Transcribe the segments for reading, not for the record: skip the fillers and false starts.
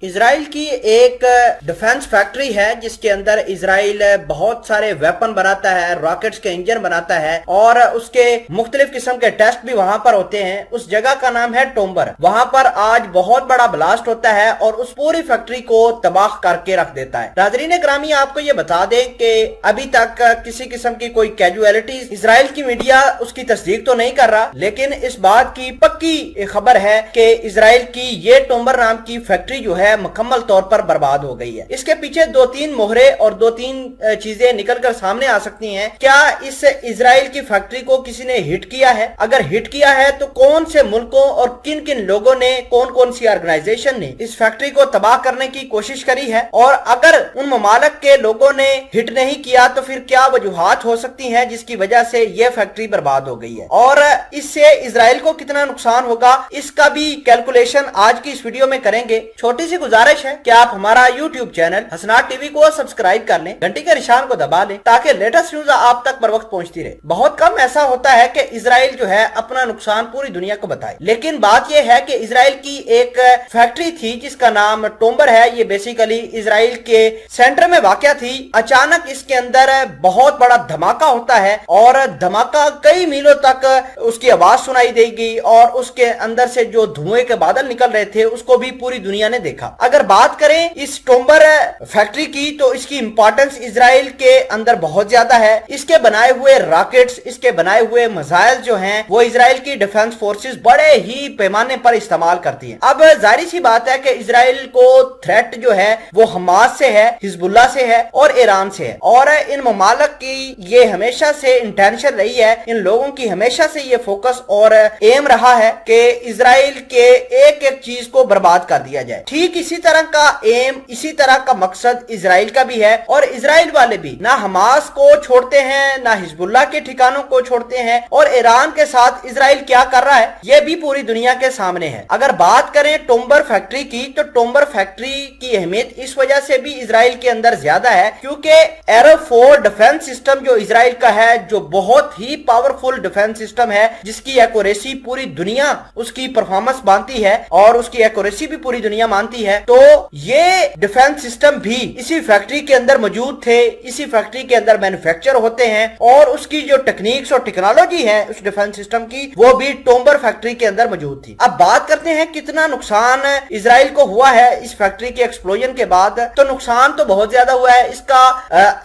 Israel की एक defence factory है जिसके अंदर इसराइल बहुत सारे वेपन बनाता है, रॉकेट्स के इंजन बनाता है और उसके मुख्तलिफ किस्म के टेस्ट भी वहां पर होते हैं। उस जगह का नाम है टोम्बर। वहां पर आज बहुत बड़ा ब्लास्ट होता है और उस पूरी फैक्ट्री को तबाह करके रख देता है। नाज़रीन ग्रामी, आपको ये बता दें कि अभी तक किसी किस्म की कोई कैजुअलिटीज इसराइल की मीडिया उसकी तस्दीक तो नहीं कर रहा, लेकिन इस बात की पक्की खबर है कि इसराइल की ये टोम्बर नाम की फैक्ट्री जो है मुकम्मल तौर पर बर्बाद हो गई है। इसके पीछे दो तीन मोहरे और दो तीन चीजें निकलकर सामने आ सकती हैं। क्या इस इसराइल की फैक्ट्री को किसी ने हिट किया है? अगर हिट किया है तो कौन से मुल्कों और किन किन लोगों ने, कौन कौन सी ऑर्गेनाइजेशन ने इस फैक्ट्री को तबाह करने की कोशिश करी है? और अगर उन ममालिक के लोगों ने हिट नहीं किया तो फिर क्या वजूहात हो सकती हैं जिसकी वजह से यह फैक्ट्री बर्बाद हो गई है और इससे इसराइल को कितना नुकसान होगा, इसका भी कैलकुलेशन आज की इस वीडियो में करेंगे। छोटी सी गुजारिश है कि आप हमारा YouTube चैनल हसनात टीवी को सब्सक्राइब कर लें, घंटी के निशान को दबा लें ताकि लेटेस्ट न्यूज आप तक बर वक्त पहुंचती रहे। बहुत कम ऐसा होता है कि इसराइल जो है अपना नुकसान पूरी दुनिया को बताए, लेकिन बात यह है कि इसराइल की एक फैक्ट्री थी जिसका नाम टोम्बर है। ये बेसिकली इसराइल के सेंटर में वाक़या थी। अचानक इसके अंदर बहुत बड़ा धमाका होता है और धमाका कई मीलों तक उसकी आवाज सुनाई देगी और उसके अंदर से जो धुएं के बादल निकल रहे थे उसको भी पूरी दुनिया ने देखा। अगर बात करें इस टोम्बर फैक्ट्री की तो इसकी इंपॉर्टेंस इसराइल के अंदर बहुत ज्यादा है। इसके बनाए हुए रॉकेट्स, इसके बनाए हुए मिसाइल जो हैं वो इसराइल की डिफेंस फोर्सेस बड़े ही पैमाने पर इस्तेमाल करती हैं। अब जाहिर सी बात है कि इसराइल को थ्रेट जो है वो हमास से है, हिजबुल्लाह से है और ईरान से है और इन ममालिक की ये हमेशा से इंटेंशन रही है, इन लोगों की हमेशा से ये फोकस और एम रहा है कि इसराइल के एक एक चीज को बर्बाद कर दिया जाए। ठीक इसी तरह का एम, इसी तरह का मकसद इसराइल का भी है और इसराइल वाले भी ना हमास को छोड़ते हैं, ना हिजबुल्लाह के ठिकानों को छोड़ते हैं और ईरान के साथ इसराइल क्या कर रहा है यह भी पूरी दुनिया के सामने है। अगर बात करें टोम्बर फैक्ट्री की तो टोम्बर फैक्ट्री की अहमियत इस वजह से भी इसराइल के अंदर ज्यादा है क्योंकि एरो-4 डिफेंस सिस्टम जो इसराइल का है, जो बहुत ही पावरफुल डिफेंस सिस्टम है जिसकी एक्यूरेसी पूरी दुनिया उसकी परफॉर्मेंस मानती है और उसकी एक्यूरेसी भी पूरी दुनिया मानती है, तो ये डिफेंस सिस्टम भी इसी फैक्ट्री के अंदर मौजूद थे, इसी फैक्ट्री के अंदर मैन्युफैक्चर होते हैं और उसकी जो टेक्निक्स और टेक्नोलॉजी है उस डिफेंस सिस्टम की वो भी टोम्बर फैक्ट्री के अंदर मौजूद थी। अब बात करते हैं कितना नुकसान इसराइल को हुआ है इस फैक्ट्री के एक्सप्लोजन के बाद। तो नुकसान तो बहुत ज्यादा हुआ है। इसका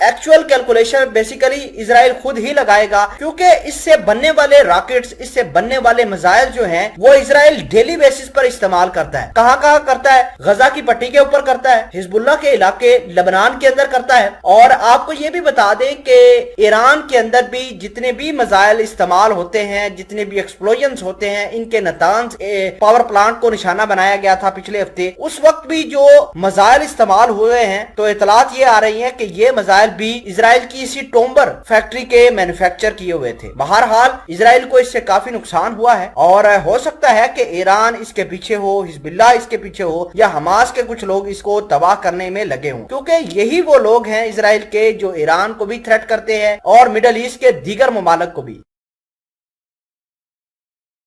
एक्चुअल कैलकुलेशन बेसिकली इसराइल खुद ही लगाएगा क्योंकि इससे बनने वाले रॉकेट्स, इससे बनने वाले मिसाइल जो हैं वो इसराइल डेली बेसिस पर इस्तेमाल करता है। कहां कहां करता है? गजा की पट्टी के ऊपर करता है, हिजबुल्लाह के इलाके लबनान के अंदर करता है और आपको ये भी बता दें कि ईरान के अंदर भी जितने भी मिसाइल इस्तेमाल होते हैं, जितने भी एक्सप्लोजन होते हैं, इनके नतांज पावर प्लांट को निशाना बनाया गया था पिछले हफ्ते। उस वक्त भी जो मिसाइल इस्तेमाल हुए हैं तो इतलात ये आ रही है कि ये मिसाइल भी इसराइल की इसी टोम्बर फैक्ट्री के मैन्युफैक्चर किए हुए थे। बहरहाल इसराइल को इससे काफी नुकसान हुआ है और हो सकता है कि ईरान इसके पीछे हो, हिजबुल्लाह इसके पीछे हो या हमास के कुछ लोग इसको तबाह करने में लगे हों क्योंकि यही वो लोग हैं इसराइल के जो ईरान को भी थ्रेट करते हैं और मिडल ईस्ट के दीगर ममालिक को भी।